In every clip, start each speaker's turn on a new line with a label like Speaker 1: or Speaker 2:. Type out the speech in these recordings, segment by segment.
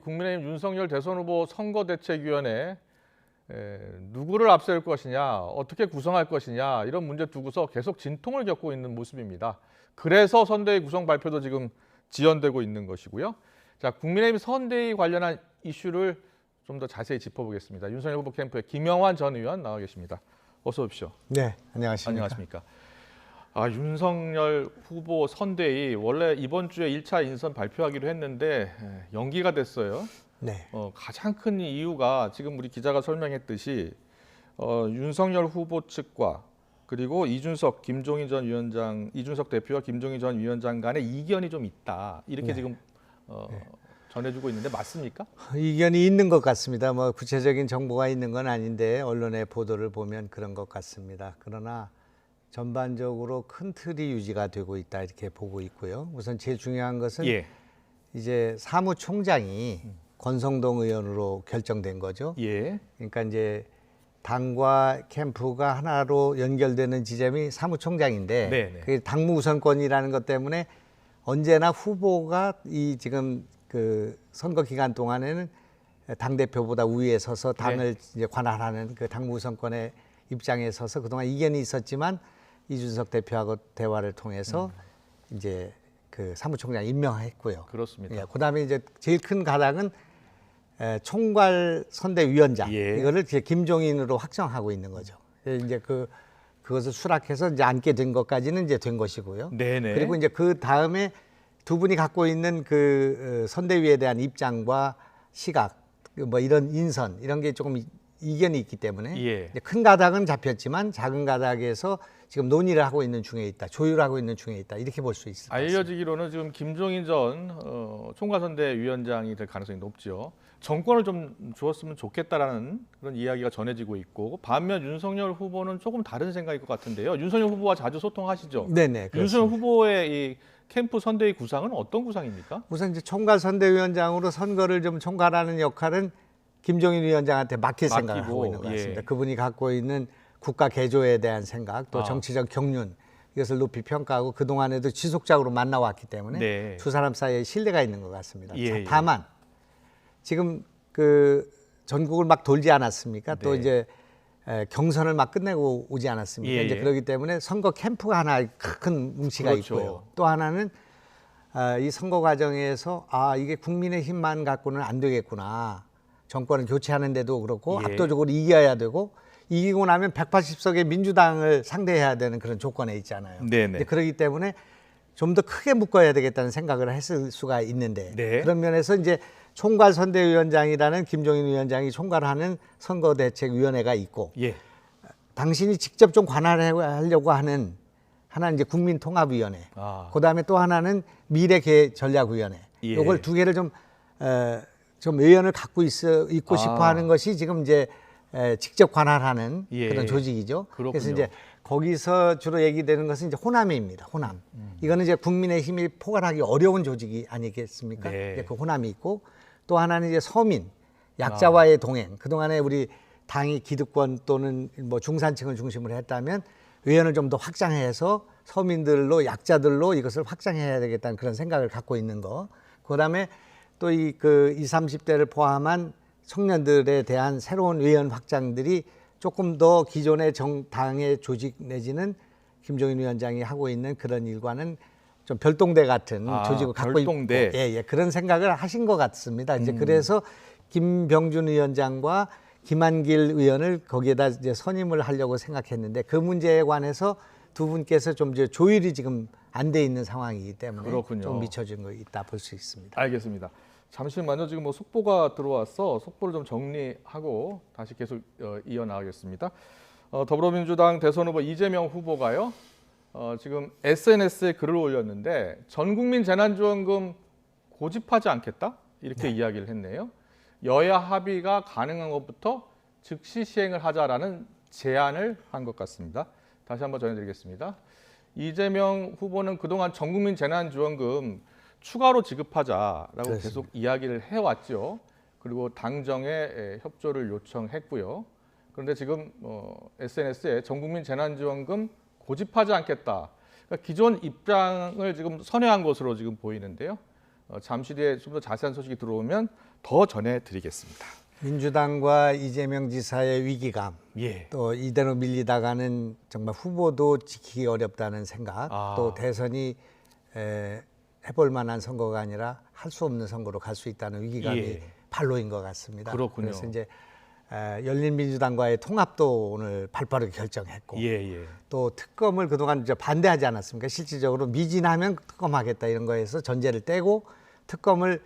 Speaker 1: 국민의힘 윤석열 대선 후보 선거대책위원회 누구를 앞세울 것이냐, 어떻게 구성할 것이냐 이런 문제 두고서 계속 진통을 겪고 있는 모습입니다. 그래서 선대위 구성 발표도 지금 지연되고 있는 것이고요. 자, 국민의힘 선대위 관련한 이슈를 좀 더 자세히 짚어보겠습니다. 윤석열 후보 캠프의 김영환 전 의원 나와 계십니다. 어서 오십시오.
Speaker 2: 네, 안녕하십니까.
Speaker 1: 안녕하십니까. 윤석열 후보 선대위 원래 이번 주에 1차 인선 발표하기로 했는데 연기가 됐어요.
Speaker 2: 네.
Speaker 1: 가장 큰 이유가 지금 우리 기자가 설명했듯이 윤석열 후보 측과 그리고 이준석 대표와 김종인 전 위원장 간의 이견이 좀 있다. 이렇게
Speaker 2: 네.
Speaker 1: 지금 전해주고 있는데 맞습니까?
Speaker 2: 이견이 있는 것 같습니다. 뭐 구체적인 정보가 있는 건 아닌데 언론의 보도를 보면 그런 것 같습니다. 그러나 전반적으로 큰 틀이 유지가 되고 있다 이렇게 보고 있고요. 우선 제일 중요한 것은 이제 사무총장이 권성동 의원으로 결정된 거죠. 그러니까 이제 당과 캠프가 하나로 연결되는 지점이 사무총장인데 그게 당무 우선권이라는 것 때문에 언제나 후보가 이 지금 그 선거 기간 동안에는 당 대표보다 우위에 서서 당을 이제 관할하는 그 당무 우선권의 입장에 서서 그동안 이견이 있었지만 이준석 대표하고 대화를 통해서 이제 그 사무총장 임명했고요.
Speaker 1: 그렇습니다.
Speaker 2: 그다음에 이제 제일 큰 가닥은 총괄 선대위원장 이거를 이제 김종인으로 확정하고 있는 거죠. 이제 그것을 수락해서 이제 앉게 된 것까지는 이제 된 것이고요. 그리고 이제 그 다음에 두 분이 갖고 있는 그 선대위에 대한 입장과 시각, 뭐 이런 인선 이런 게 조금 이견이 있기 때문에 이제 큰 가닥은 잡혔지만 작은 가닥에서 지금 논의를 하고 있는 중에 있다, 조율하고 있는 중에 있다 이렇게 볼 수 있습니다.
Speaker 1: 알려지기로는 지금 김종인 전 총괄선대위원장이 될 가능성이 높죠. 정권을 좀 주었으면 좋겠다라는 그런 이야기가 전해지고 있고 반면 윤석열 후보는 조금 다른 생각일 것 같은데요. 윤석열 후보와 자주 소통하시죠?
Speaker 2: 네네. 그렇습니다.
Speaker 1: 윤석열 후보의 이 캠프 선대위 구상은 어떤 구상입니까?
Speaker 2: 우선 이제 총괄 선대위원장으로 선거를 좀 총괄하는 역할은 김종인 위원장한테 맡길 생각을 하고 있는 것 같습니다. 그분이 갖고 있는 국가 개조에 대한 생각, 또 정치적 경륜 이것을 높이 평가하고 그 동안에도 지속적으로 만나왔기 때문에 두 사람 사이에 신뢰가 있는 것 같습니다. 다만 지금 그 전국을 막 돌지 않았습니까? 또 이제 경선을 막 끝내고 오지 않았습니까? 이제 그렇기 때문에 선거 캠프가 하나 큰 뭉치가 있고요. 또 하나는 이 선거 과정에서 이게 국민의힘만 갖고는 안 되겠구나. 정권을 교체하는데도 그렇고 압도적으로 이겨야 되고 이기고 나면 180석의 민주당을 상대해야 되는 그런 조건에 있잖아요. 그렇기 때문에 좀 더 크게 묶어야 되겠다는 생각을 했을 수가 있는데 그런 면에서 이제 총괄선대위원장이라는 김종인 위원장이 총괄하는 선거대책위원회가 있고 당신이 직접 좀 관할하려고 하는 하나는 이제 국민통합위원회, 그다음에 또 하나는 미래전략위원회. 이걸 두 개를 좀 의원을 갖고 있고 싶어하는 것이 지금 이제 직접 관할하는 그런 조직이죠. 그래서 이제 거기서 주로 얘기되는 것은 이제 호남입니다. 호남. 이거는 이제 국민의힘이 포괄하기 어려운 조직이 아니겠습니까? 그 호남이 있고 또 하나는 이제 서민, 약자와의 동행. 그동안에 우리 당이 기득권 또는 뭐 중산층을 중심으로 했다면 의원을 좀 더 확장해서 서민들로 약자들로 이것을 확장해야 되겠다는 그런 생각을 갖고 있는 거. 그다음에 또 이 20, 30대를 포함한 청년들에 대한 새로운 의원 확장들이 조금 더 기존의 당의 조직 내지는 김종인 위원장이 하고 있는 그런 일과는 좀 별동대 같은 조직을 갖고 있고 그런 생각을 하신 것 같습니다. 이제 그래서 김병준 위원장과 김한길 의원을 거기에다 이제 선임을 하려고 생각했는데 그 문제에 관해서 두 분께서 좀 이제 조율이 지금 안 돼 있는 상황이기 때문에 좀 미쳐진 거 있다 볼 수 있습니다.
Speaker 1: 알겠습니다. 잠시만요. 지금 뭐 속보가 들어와서 속보를 좀 정리하고 다시 계속 이어나가겠습니다. 더불어민주당 대선 후보 이재명 후보가요. 지금 SNS에 글을 올렸는데 전국민 재난지원금 고집하지 않겠다 이렇게 이야기를 했네요. 여야 합의가 가능한 것부터 즉시 시행을 하자라는 제안을 한 것 같습니다. 다시 한번 전해드리겠습니다. 이재명 후보는 그동안 전국민 재난지원금 추가로 지급하자라고 계속 이야기를 해왔죠. 그리고 당정에 협조를 요청했고요. 그런데 지금 SNS에 전국민 재난지원금 고집하지 않겠다. 그러니까 기존 입장을 지금 선회한 것으로 지금 보이는데요. 잠시 뒤에 좀 더 자세한 소식이 들어오면 더 전해드리겠습니다.
Speaker 2: 민주당과 이재명 지사의 위기감,
Speaker 1: 예.
Speaker 2: 또 이대로 밀리다가는 정말 후보도 지키기 어렵다는 생각, 또 대선이 해볼 만한 선거가 아니라 할 수 없는 선거로 갈 수 있다는 위기감이
Speaker 1: 예.
Speaker 2: 발로인 것 같습니다.
Speaker 1: 그렇군요.
Speaker 2: 그래서 이제 열린민주당과의 통합도 오늘 발빠르게 결정했고, 또 특검을 그동안 이제 반대하지 않았습니까? 실질적으로 미진하면 특검하겠다 이런 거에서 전제를 떼고 특검을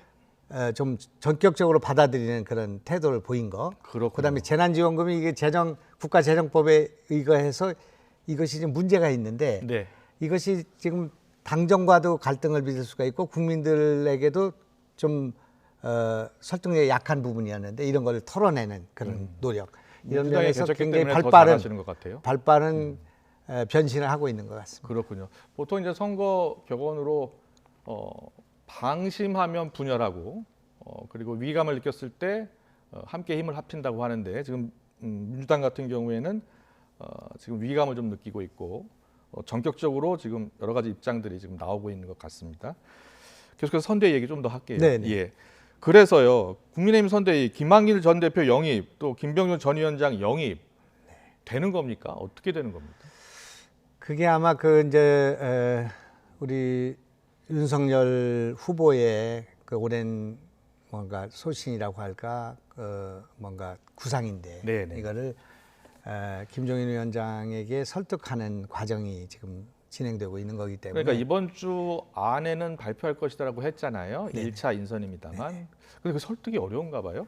Speaker 2: 좀 전격적으로 받아들이는 그런 태도를 보인 거.
Speaker 1: 그렇군요.
Speaker 2: 그다음에 재난지원금이 이게 국가재정법에 의거해서 이것이 지금 문제가 있는데
Speaker 1: 네.
Speaker 2: 이것이 지금 당정과도 갈등을 빚을 수가 있고 국민들에게도 좀 설득력이 약한 부분이었는데 이런 걸 털어내는 그런 노력. 이런 면에서 굉장히 발빠른 변신을 하고 있는 것 같습니다.
Speaker 1: 그렇군요. 보통 이제 선거 격언으로 방심하면 분열하고 그리고 위감을 느꼈을 때 함께 힘을 합친다고 하는데 지금 민주당 같은 경우에는 지금 위감을 좀 느끼고 있고 전격적으로 지금 여러 가지 입장들이 지금 나오고 있는 것 같습니다. 계속해서 선대위 얘기 좀 더 할게요.
Speaker 2: 네네.
Speaker 1: 예. 그래서요 국민의힘 선대위 김한길 전 대표 영입 또 김병준 전 위원장 영입 되는 겁니까? 어떻게 되는 겁니까?
Speaker 2: 그게 아마 우리 윤석열 후보의 그 오랜 뭔가 소신이라고 할까 뭔가 구상인데
Speaker 1: 네네.
Speaker 2: 이거를 김종인 위원장에게 설득하는 과정이 지금 진행되고 있는 거기 때문에
Speaker 1: 그러니까 이번 주 안에는 발표할 것이다라고 했잖아요.
Speaker 2: 네네.
Speaker 1: 1차 인선입니다만. 근데 그 설득이 어려운가 봐요.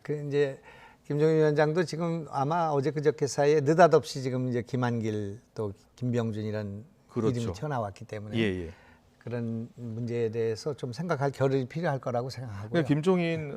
Speaker 2: 그 이제 김종인 위원장도 지금 아마 어제 그저께 사이에 느닷없이 지금 이제 김한길 또 김병준 이런 이름이 튀어나왔기 때문에 그런 문제에 대해서 좀 생각할 겨를이 필요할 거라고 생각하고요.
Speaker 1: 김종인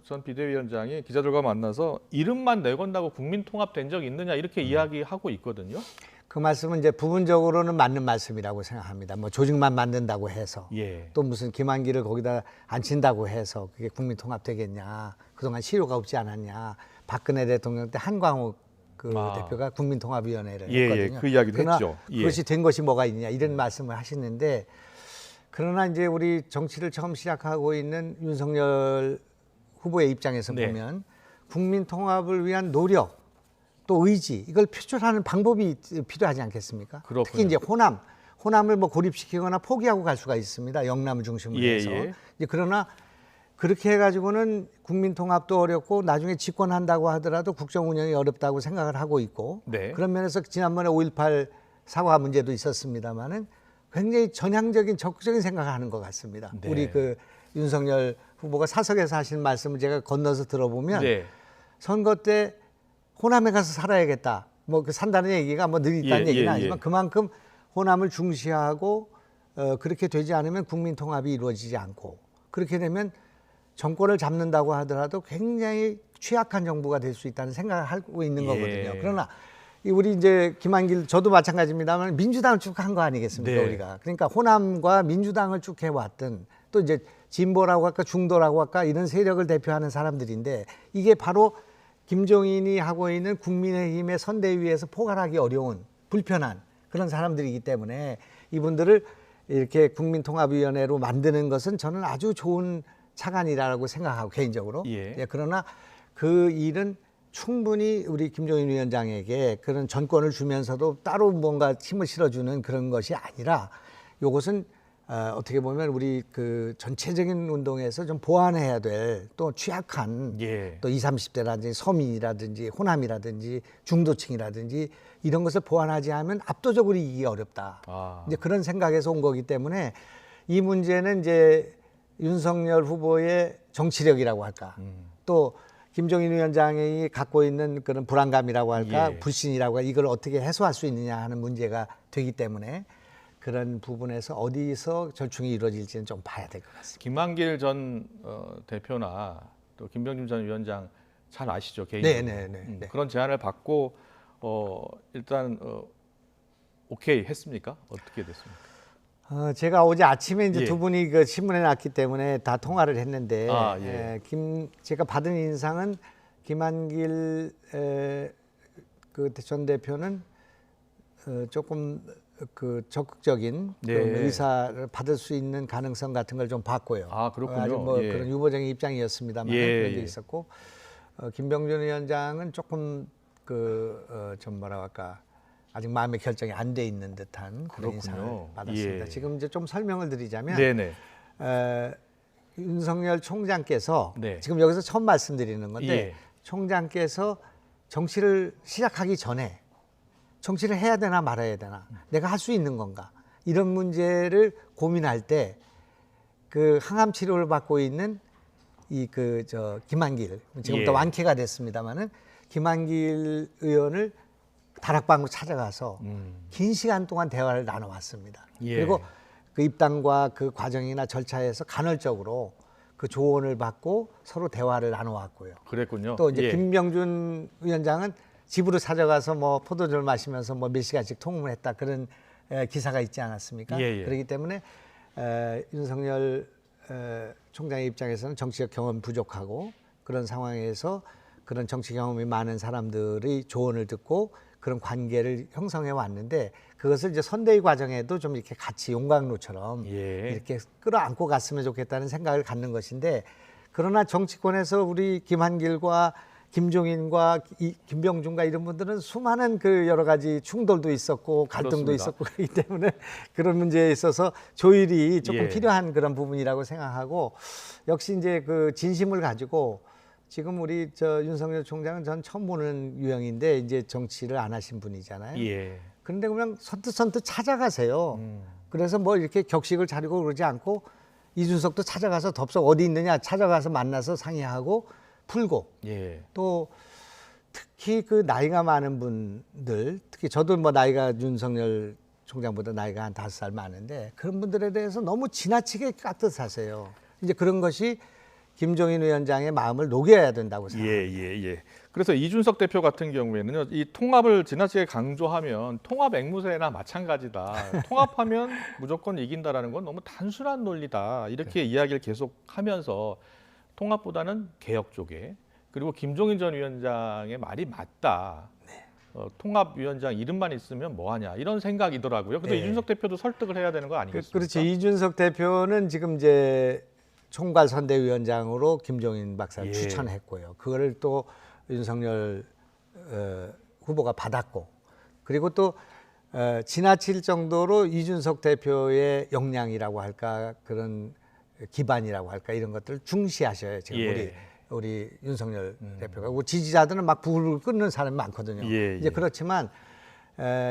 Speaker 1: 전 비대위원장이 기자들과 만나서 이름만 내건다고 국민통합된 적 있느냐 이렇게 이야기하고 있거든요.
Speaker 2: 그 말씀은 이제 부분적으로는 맞는 말씀이라고 생각합니다. 뭐 조직만 만든다고 해서 또 무슨 김한길을 거기다 앉힌다고 해서 그게 국민통합되겠냐. 그동안 실효가 없지 않았냐. 박근혜 대통령 때 한광욱 대표가 국민통합위원회를 했거든요.
Speaker 1: 그 이야기도 했죠.
Speaker 2: 그것이 된 것이 뭐가 있느냐 이런 말씀을 하시는데 그러나 이제 우리 정치를 처음 시작하고 있는 윤석열 후보의 입장에서 보면 국민 통합을 위한 노력 또 의지 이걸 표출하는 방법이 필요하지 않겠습니까?
Speaker 1: 그렇군요.
Speaker 2: 특히 이제 호남을 뭐 고립시키거나 포기하고 갈 수가 있습니다. 영남을 중심으로 해서. 이제 그러나 그렇게 해가지고는 국민 통합도 어렵고 나중에 집권한다고 하더라도 국정 운영이 어렵다고 생각을 하고 있고 그런 면에서 지난번에 5.18 사과 문제도 있었습니다만은 굉장히 전향적인 적극적인 생각을 하는 것 같습니다. 우리 그 윤석열 후보가 사석에서 하신 말씀을 제가 건너서 들어보면 선거 때 호남에 가서 살아야겠다. 뭐 그 산다는 얘기가 뭐 늘 있다는 얘기는 아니지만 그만큼 호남을 중시하고 그렇게 되지 않으면 국민 통합이 이루어지지 않고 그렇게 되면 정권을 잡는다고 하더라도 굉장히 취약한 정부가 될 수 있다는 생각을 하고 있는 거거든요. 그러나 우리 이제 김한길 저도 마찬가지입니다만 민주당을 쭉 한 거 아니겠습니까 우리가. 그러니까 호남과 민주당을 쭉 해왔던 또 이제 진보라고 할까 중도라고 할까 이런 세력을 대표하는 사람들인데 이게 바로 김종인이 하고 있는 국민의힘의 선대위에서 포괄하기 어려운 불편한 그런 사람들이기 때문에 이분들을 이렇게 국민통합위원회로 만드는 것은 저는 아주 좋은 차관이라고 생각하고 개인적으로. 그러나 그 일은 충분히 우리 김종인 위원장에게 그런 전권을 주면서도 따로 뭔가 힘을 실어주는 그런 것이 아니라 이것은 어떻게 보면 우리 그 전체적인 운동에서 좀 보완해야 될 또 취약한 또 20, 30대라든지 서민이라든지 호남이라든지 중도층이라든지 이런 것을 보완하지 않으면 압도적으로 이기기 어렵다. 이제 그런 생각에서 온 거기 때문에 이 문제는 이제 윤석열 후보의 정치력이라고 할까 또 김종인 위원장이 갖고 있는 그런 불안감이라고 할까 불신이라고 할까 이걸 어떻게 해소할 수 있느냐 하는 문제가 되기 때문에 그런 부분에서 어디서 절충이 이루어질지는 좀 봐야 될 것 같습니다.
Speaker 1: 김한길 전 대표나 또 김병준 전 위원장 잘 아시죠 개인적으로.
Speaker 2: 네.
Speaker 1: 그런 제안을 받고 일단 오케이 했습니까? 어떻게 됐습니까?
Speaker 2: 제가 어제 아침에 이제 두 분이 그 신문에 났기 때문에 다 통화를 했는데 제가 받은 인상은 김한길 그 전 대표는 조금 그 적극적인
Speaker 1: 네.
Speaker 2: 그런 의사를 받을 수 있는 가능성 같은 걸 좀 봤고요.
Speaker 1: 아, 그렇군요.
Speaker 2: 아주 뭐
Speaker 1: 예.
Speaker 2: 그런 유보적인 입장이었습니다만
Speaker 1: 예,
Speaker 2: 그런 게
Speaker 1: 예.
Speaker 2: 있었고 김병준 위원장은 조금 좀 뭐라 할까 아직 마음의 결정이 안 돼 있는 듯한 그런
Speaker 1: 그렇군요.
Speaker 2: 인상을 받았습니다.
Speaker 1: 예.
Speaker 2: 지금 이제 좀 설명을 드리자면
Speaker 1: 네네.
Speaker 2: 윤석열 총장께서
Speaker 1: 네.
Speaker 2: 지금 여기서 처음 말씀드리는 건데
Speaker 1: 예.
Speaker 2: 총장께서 정치를 시작하기 전에 정치를 해야 되나 말아야 되나 내가 할 수 있는 건가 이런 문제를 고민할 때 그 항암 치료를 받고 있는 김한길 지금부터
Speaker 1: 예.
Speaker 2: 완쾌가 됐습니다마는 김한길 의원을 다락방으로 찾아가서 긴 시간 동안 대화를 나눠왔습니다.
Speaker 1: 예.
Speaker 2: 그리고 그 입당과 그 과정이나 절차에서 간헐적으로 그 조언을 받고 서로 대화를 나눠왔고요.
Speaker 1: 그랬군요.
Speaker 2: 또 이제
Speaker 1: 예.
Speaker 2: 김병준 위원장은 집으로 찾아가서 뭐 포도주를 마시면서 뭐 몇 시간씩 통화를 했다 그런 기사가 있지 않았습니까?
Speaker 1: 예, 예.
Speaker 2: 그렇기 때문에 윤석열 총장의 입장에서는 정치적 경험 부족하고 그런 상황에서 그런 정치 경험이 많은 사람들의 조언을 듣고 그런 관계를 형성해 왔는데 그것을 이제 선대위 과정에도 좀 이렇게 같이 용광로처럼
Speaker 1: 예.
Speaker 2: 이렇게 끌어안고 갔으면 좋겠다는 생각을 갖는 것인데 그러나 정치권에서 우리 김한길과 김종인과 김병준과 이런 분들은 수많은 그 여러 가지 충돌도 있었고 갈등도
Speaker 1: 그렇습니다.
Speaker 2: 있었고 그렇기 때문에 그런 문제에 있어서 조율이 조금
Speaker 1: 예.
Speaker 2: 필요한 그런 부분이라고 생각하고 역시 이제 그 진심을 가지고 지금 우리 윤석열 총장은 전 처음 보는 유형인데 이제 정치를 안 하신 분이잖아요.
Speaker 1: 예.
Speaker 2: 그런데 그냥 선뜻 찾아가세요. 그래서 뭐 이렇게 격식을 차리고 그러지 않고 이준석도 찾아가서 덥석 어디 있느냐 찾아가서 만나서 상의하고 풀고
Speaker 1: 예.
Speaker 2: 또 특히 그 나이가 많은 분들 특히 저도 뭐 나이가 윤석열 총장보다 나이가 한 5살 많은데 그런 분들에 대해서 너무 지나치게 깍듯하세요. 이제 그런 것이 김종인 위원장의 마음을 녹여야 된다고 생각합니다.
Speaker 1: 예. 그래서 이준석 대표 같은 경우에는요, 이 통합을 지나치게 강조하면 통합 앵무새나 마찬가지다. 통합하면 무조건 이긴다라는 건 너무 단순한 논리다. 이렇게 이야기를 계속하면서 통합보다는 개혁 쪽에 그리고 김종인 전 위원장의 말이 맞다. 통합위원장 이름만 있으면 뭐하냐 이런 생각이더라고요. 그래서
Speaker 2: 네.
Speaker 1: 이준석 대표도 설득을 해야 되는 거 아니겠습니까?
Speaker 2: 그렇죠. 이준석 대표는 지금 이제 총괄 선대위원장으로 김종인 박사를
Speaker 1: 예.
Speaker 2: 추천했고요. 그거를 또 윤석열 후보가 받았고 그리고 또 지나칠 정도로 이준석 대표의 역량이라고 할까 그런 기반이라고 할까 이런 것들을 중시하셔요. 지금
Speaker 1: 예.
Speaker 2: 우리 윤석열 대표가 그 지지자들은 막 불을 끄는 사람이 많거든요.
Speaker 1: 예.
Speaker 2: 이제 그렇지만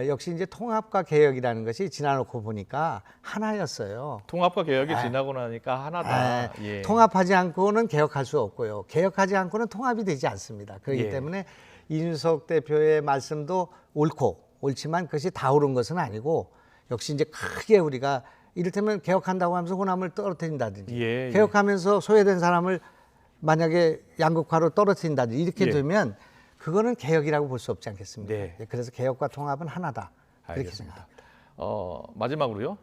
Speaker 2: 역시 이제 통합과 개혁이라는 것이 지나놓고 보니까 하나였어요.
Speaker 1: 통합과 개혁이 지나고 나니까 하나다. 예.
Speaker 2: 통합하지 않고는 개혁할 수 없고요. 개혁하지 않고는 통합이 되지 않습니다. 그렇기
Speaker 1: 예.
Speaker 2: 때문에 이준석 대표의 말씀도 옳지만 그것이 다 옳은 것은 아니고 역시 이제 크게 우리가 이를테면 개혁한다고 하면서 호남을 떨어뜨린다든지
Speaker 1: 예.
Speaker 2: 개혁하면서 소외된 사람을 만약에 양극화로 떨어뜨린다든지 이렇게
Speaker 1: 예.
Speaker 2: 되면 그거는 개혁이라고 볼 수 없지 않겠습니까?
Speaker 1: 네.
Speaker 2: 그래서 개혁과 통합은 하나다. 그렇게
Speaker 1: 알겠습니다.
Speaker 2: 생각합니다.
Speaker 1: 마지막으로요.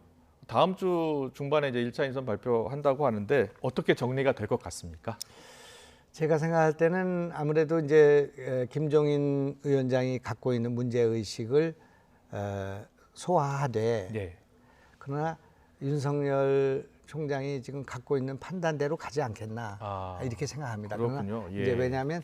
Speaker 1: 다음 주 중반에 이제 1차 인선 발표한다고 하는데 어떻게 정리가 될 것 같습니까?
Speaker 2: 제가 생각할 때는 아무래도 이제 김종인 위원장이 갖고 있는 문제 의식을 소화하되
Speaker 1: 예.
Speaker 2: 그러나 윤석열 총장이 지금 갖고 있는 판단대로 가지 않겠나 이렇게 생각합니다.
Speaker 1: 그렇군요.
Speaker 2: 그러나
Speaker 1: 예.
Speaker 2: 이제 왜냐하면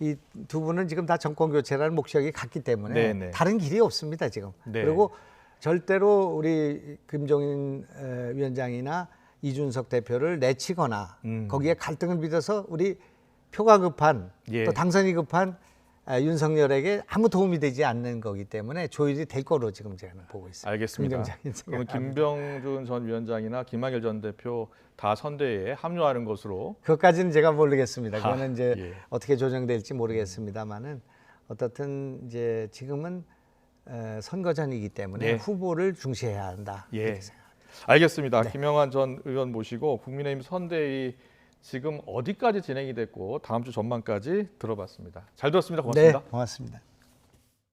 Speaker 2: 이 두 분은 지금 다 정권 교체라는 목적이 같기 때문에
Speaker 1: 네네.
Speaker 2: 다른 길이 없습니다 지금.
Speaker 1: 네.
Speaker 2: 그리고 절대로 우리 김종인 위원장이나 이준석 대표를 내치거나 거기에 갈등을 빚어서 우리 표가 급한
Speaker 1: 예.
Speaker 2: 또 당선이 급한 윤석열에게 아무 도움이 되지 않는 거기 때문에 조율이 될 거로 지금 저는 보고 있습니다.
Speaker 1: 알겠습니다.
Speaker 2: 긍정적인
Speaker 1: 그러면
Speaker 2: 생각합니다.
Speaker 1: 김병준 전 위원장이나 김한길 전 대표 다 선대위에 합류하는 것으로.
Speaker 2: 그것까지는 제가 모르겠습니다. 그거는 이제
Speaker 1: 예.
Speaker 2: 어떻게 조정될지 모르겠습니다만은 어떻든 이제 지금은 선거 전이기 때문에
Speaker 1: 네.
Speaker 2: 후보를 중시해야 한다.
Speaker 1: 예.
Speaker 2: 이렇게 생각합니다.
Speaker 1: 알겠습니다.
Speaker 2: 네.
Speaker 1: 김영환 전 의원 모시고 국민의힘 선대위 지금 어디까지 진행이 됐고 다음 주 전망까지 들어봤습니다. 잘 들었습니다. 고맙습니다.
Speaker 2: 네, 고맙습니다.